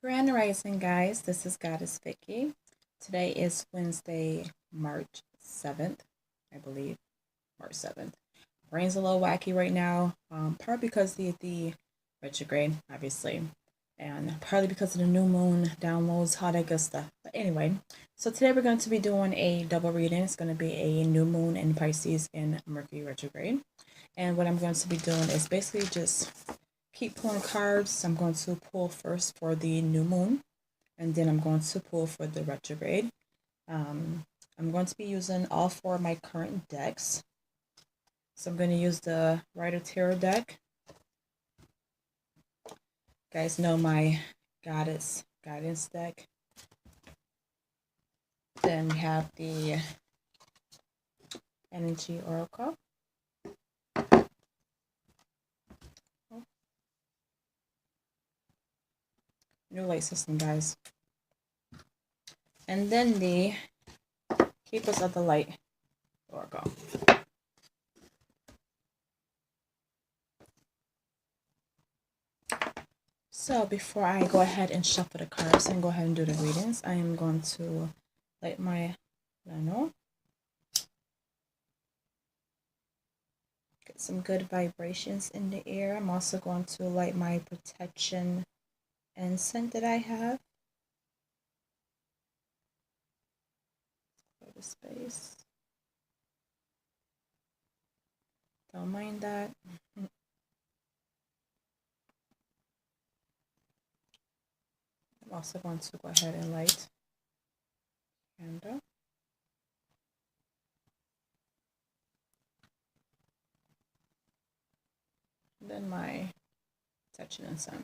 Grand Rising, guys. This is Goddess Vicky. Today is Wednesday, March 7th, I believe. March 7th. Brain's a little wacky right now, partly because of the retrograde, obviously, and partly because of the new moon downloads, all that good stuff. But anyway, so today we're going to be doing a double reading. It's going to be a new moon in Pisces in Mercury retrograde. And what I'm going to be doing is basically just keep pulling cards. I'm going to pull first for the new moon, and then I'm going to pull for the retrograde. I'm going to be using all four of my current decks. So I'm going to use the Rider Tarot deck. You guys know my Goddess Guidance deck. Then we have the Energy Oracle. New light system, guys. And then the Keepers of the Light Oracle. So before I go ahead and shuffle the cards and go ahead and do the readings, I am going to light my Leno. Get some good vibrations in the air. I'm also going to light my protection incense that I have. Go to space. Don't mind that. I'm also going to go ahead and light candle. And then my protection incense.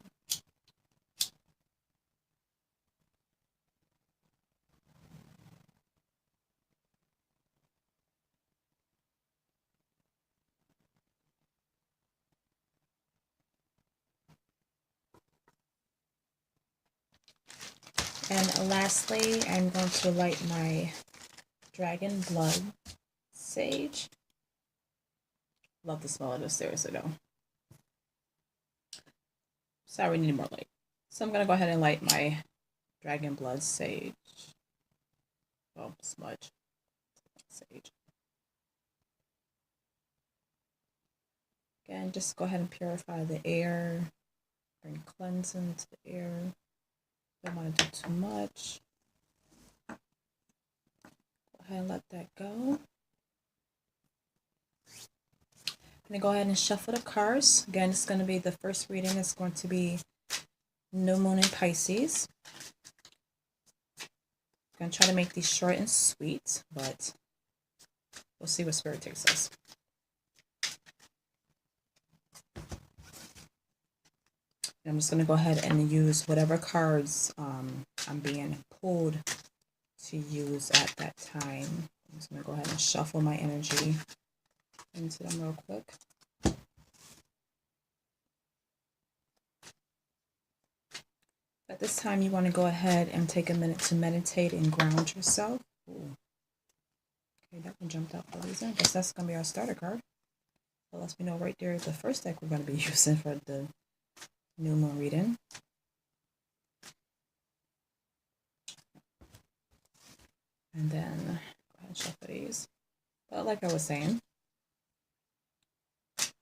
And lastly, I'm going to light my Dragon Blood Sage. Love the smell of this, seriously though. Sorry, we need more light. So I'm going to go ahead and light my Dragon Blood Sage. Well, smudge. Sage. Again, just go ahead and purify the air. Bring cleansing to the air. Don't want to do too much. Go ahead and let that go. I'm going to go ahead and shuffle the cards. Again, it's going to be the first reading. It's going to be New Moon in Pisces. I'm going to try to make these short and sweet, but we'll see what Spirit takes us. I'm just going to go ahead and use whatever cards I'm being pulled to use at that time. I'm just going to go ahead and shuffle my energy into them real quick. At this time, you want to go ahead and take a minute to meditate and ground yourself. Ooh. Okay, that one jumped out for a reason. I guess that's going to be our starter card. So lets me know right there the first deck we're going to be using for the new moon reading. And then go ahead and shuffle these. But like I was saying,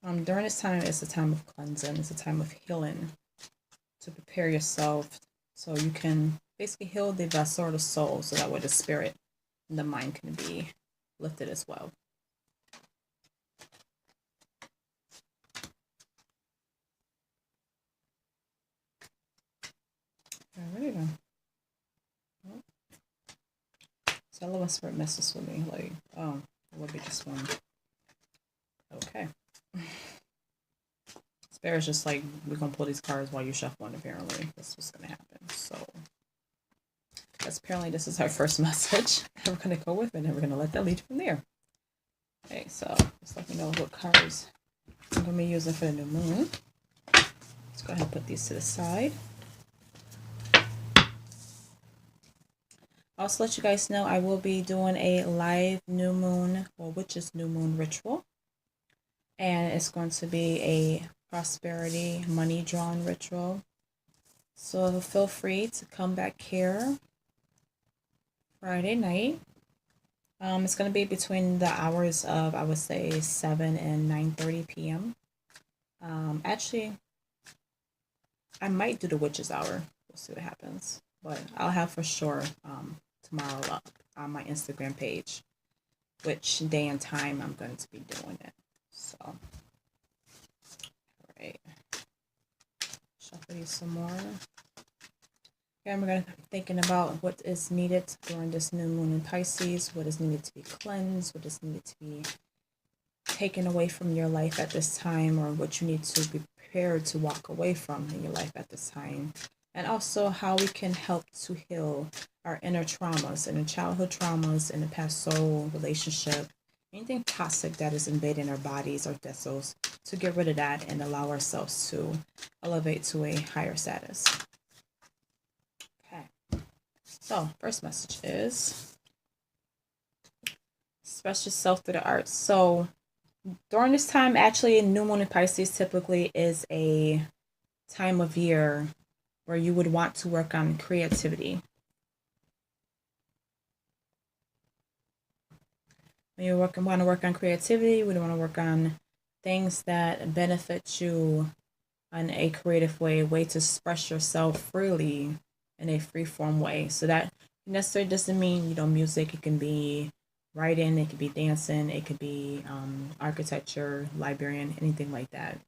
during this time, it's a time of cleansing. It's a time of healing to prepare yourself so you can basically heal the vessel or the soul, so that way the spirit and the mind can be lifted as well. Alrighty then. So I love when Spirit messes with me. Like, oh, it would be just one. Okay. Spirit's just like, we're going to pull these cards while you shuffle one, apparently. That's what's going to happen. So, because apparently this is our first message that we're going to go with, and then we're going to let that lead from there. Okay, so just let me know what cards I'm going to be using for the new moon. Let's go ahead and put these to the side. Also, let you guys know I will be doing a live new moon, or witches new moon ritual. And it's going to be a prosperity money drawing ritual. So feel free to come back here Friday night. It's going to be between the hours of, I would say, 7 and 9:30 p.m. Actually, I might do the witch's hour. We'll see what happens. But I'll have for sure tomorrow up on my Instagram page which day and time I'm going to be doing it. So, all right. Shuffle these some more. Okay, we're going to be thinking about what is needed during this new moon in Pisces, what is needed to be cleansed, what is needed to be taken away from your life at this time, or what you need to be prepared to walk away from in your life at this time. And also how we can help to heal our inner traumas, inner childhood traumas, in the past soul, relationship, anything toxic that is invading our bodies or vessels, to get rid of that and allow ourselves to elevate to a higher status. Okay. So, first message is express yourself through the arts. So, during this time, actually, new moon in Pisces typically is a time of year where you would want to work on creativity. When you want to work on creativity, we want to work on things that benefit you in a creative way, a way to express yourself freely in a free-form way. So that necessarily doesn't mean, music. It can be writing, it could be dancing, it could be architecture, librarian, anything like that.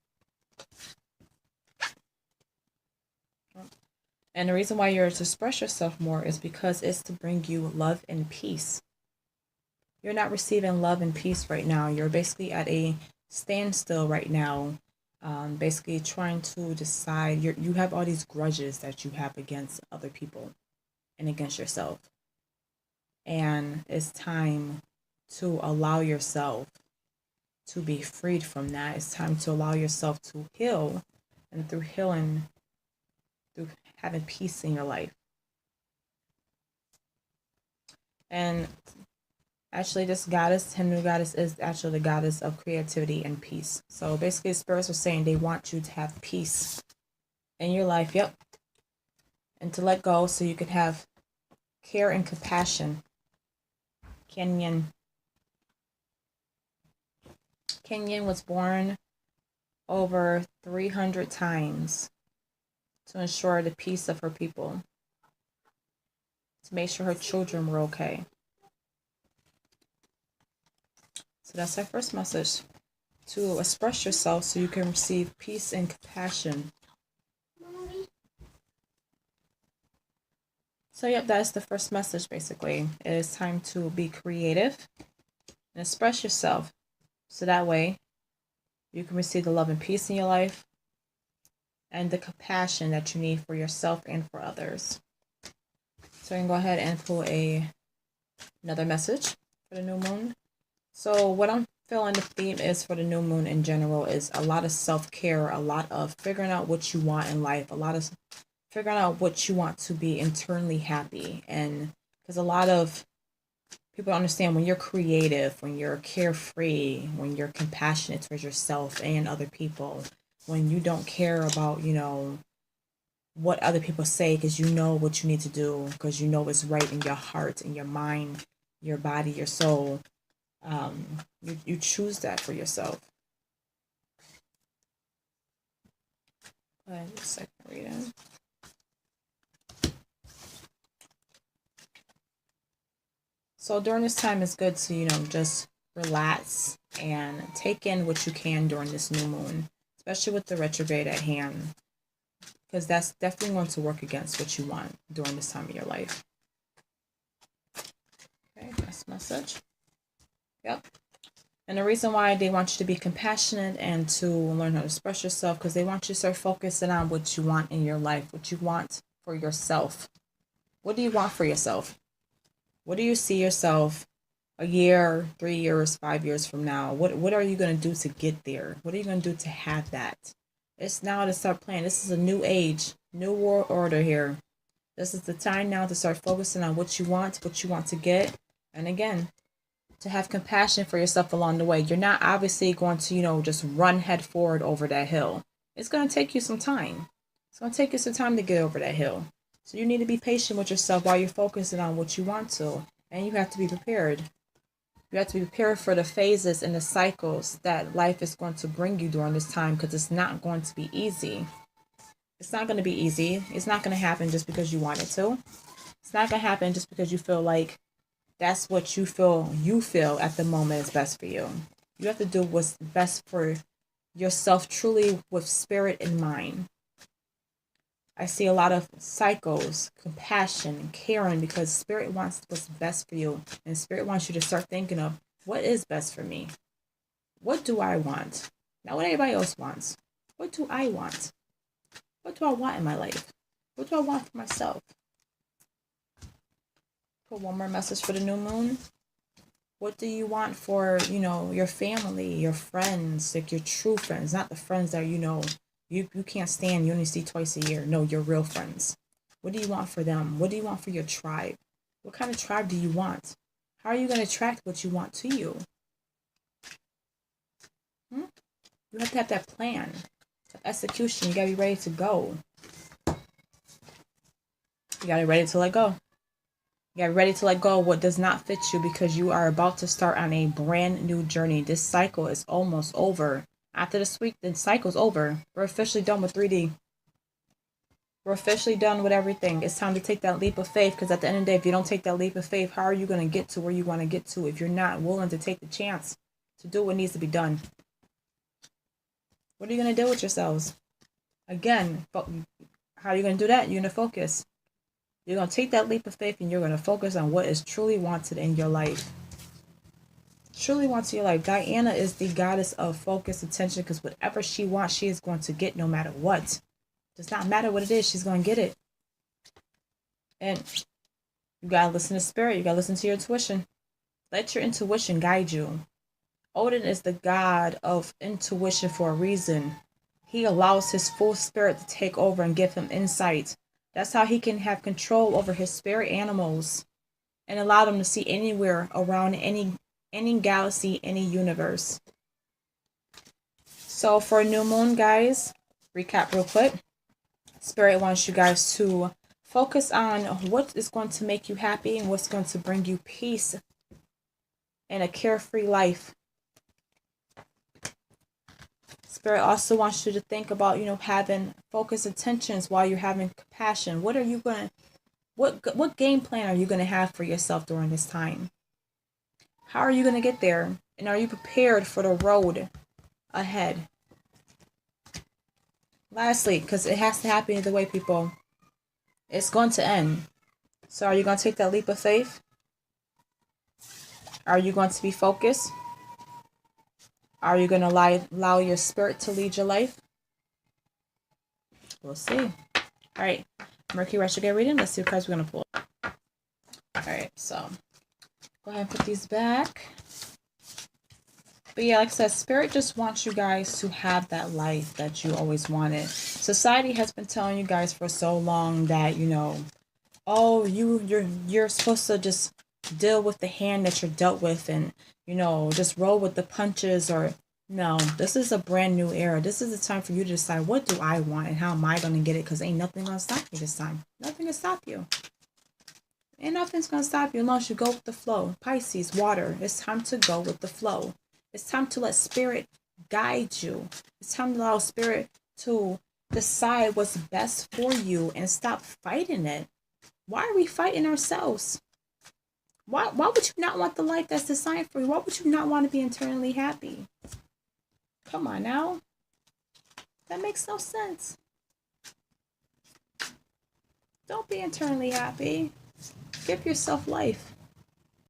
And the reason why you're to express yourself more is because it's to bring you love and peace. You're not receiving love and peace right now. You're basically at a standstill right now, basically trying to decide. You have all these grudges that you have against other people and against yourself. And it's time to allow yourself to be freed from that. It's time to allow yourself to heal. And through healing, through having peace in your life. And actually, this goddess, Hindu goddess, is actually the goddess of creativity and peace. So basically, spirits are saying they want you to have peace in your life. Yep. And to let go so you can have care and compassion. Kenyan was born over 300 times to ensure the peace of her people, to make sure her children were okay. So that's our first message, to express yourself so you can receive peace and compassion. So yep, that's the first message basically. It is time to be creative and express yourself so that way you can receive the love and peace in your life and the compassion that you need for yourself and for others. So I can go ahead and pull another message for the new moon. So what I'm feeling the theme is for the new moon in general is a lot of self-care, a lot of figuring out what you want in life, a lot of figuring out what you want to be internally happy. And because a lot of people understand when you're creative, when you're carefree, when you're compassionate towards yourself and other people, when you don't care about, what other people say, because you know what you need to do, because you know it's right in your heart, in your mind, your body, your soul. You choose that for yourself. Go ahead, second reading. So during this time, it's good to, just relax and take in what you can during this new moon, especially with the retrograde at hand, because that's definitely going to work against what you want during this time of your life. Okay, next message. Yep. And the reason why they want you to be compassionate and to learn how to express yourself, because they want you to start focusing on what you want in your life, what you want for yourself. What do you want for yourself? What do you see yourself a year, 3 years, 5 years from now? What are you going to do to get there? What are you going to do to have that? It's now to start planning. This is a new age, new world order here. This is the time now to start focusing on what you want to get. And again, to have compassion for yourself along the way. You're not obviously going to, just run head forward over that hill. It's going to take you some time. It's going to take you some time to get over that hill. So you need to be patient with yourself while you're focusing on what you want to. And you have to be prepared. You have to be prepared for the phases and the cycles that life is going to bring you during this time, because it's not going to be easy. It's not going to be easy. It's not going to happen just because you want it to. It's not going to happen just because you feel like that's what you feel at the moment is best for you. You have to do what's best for yourself, truly, with spirit in mind. I see a lot of cycles, compassion, and caring, because spirit wants what's best for you. And spirit wants you to start thinking of, what is best for me? What do I want? Not what anybody else wants. What do I want? What do I want in my life? What do I want for myself? Put one more message for the new moon. What do you want for, your family, your friends, like your true friends, not the friends that, you can't stand, you only see twice a year. No, your real friends. What do you want for them? What do you want for your tribe? What kind of tribe do you want? How are you going to attract what you want to you? You have to have that plan. Execution. You got to be ready to go. You got to be ready to let go. You got to be ready to let go of what does not fit you, because you are about to start on a brand new journey. This cycle is almost over. After this week, the cycle's over. We're officially done with 3D. We're officially done with everything. It's time to take that leap of faith, because at the end of the day, if you don't take that leap of faith, how are you going to get to where you want to get to if you're not willing to take the chance to do what needs to be done? What are you going to do with yourselves? Again, how are you going to do that? You're going to focus. You're going to take that leap of faith, and you're going to focus on what is truly wanted in your life. Truly wants your life. Diana is the goddess of focus, attention, because whatever she wants, she is going to get no matter what. Does not matter what it is, she's going to get it. And you got to listen to spirit. You got to listen to your intuition. Let your intuition guide you. Odin is the god of intuition for a reason. He allows his full spirit to take over and give him insight. That's how he can have control over his spirit animals and allow them to see anywhere around any galaxy, any universe. So for new moon, guys, recap real quick. Spirit wants you guys to focus on what is going to make you happy and what's going to bring you peace and a carefree life. Spirit also wants you to think about, having focused attentions while you're having compassion. What game plan are you going to have for yourself during this time? How are you going to get there? And are you prepared for the road ahead? Lastly, because it has to happen either way, people, it's going to end. So are you going to take that leap of faith? Are you going to be focused? Are you going to allow your spirit to lead your life? We'll see. All right. Mercury retrograde reading. Let's see what cards we're going to pull. All right. So go ahead and put these back. But yeah, like I said, Spirit just wants you guys to have that life that you always wanted. Society has been telling you guys for so long that, oh, you're supposed to just deal with the hand that you're dealt with and, just roll with the punches. Or no, this is a brand new era. This is the time for you to decide, what do I want and how am I going to get it? Because ain't nothing going to stop me this time. Nothing can stop you. And nothing's going to stop you unless you go with the flow. Pisces, water. It's time to go with the flow. It's time to let Spirit guide you. It's time to allow Spirit to decide what's best for you and stop fighting it. Why are we fighting ourselves? Why would you not want the life that's designed for you? Why would you not want to be internally happy? Come on now. That makes no sense. Don't be internally happy. Give yourself life.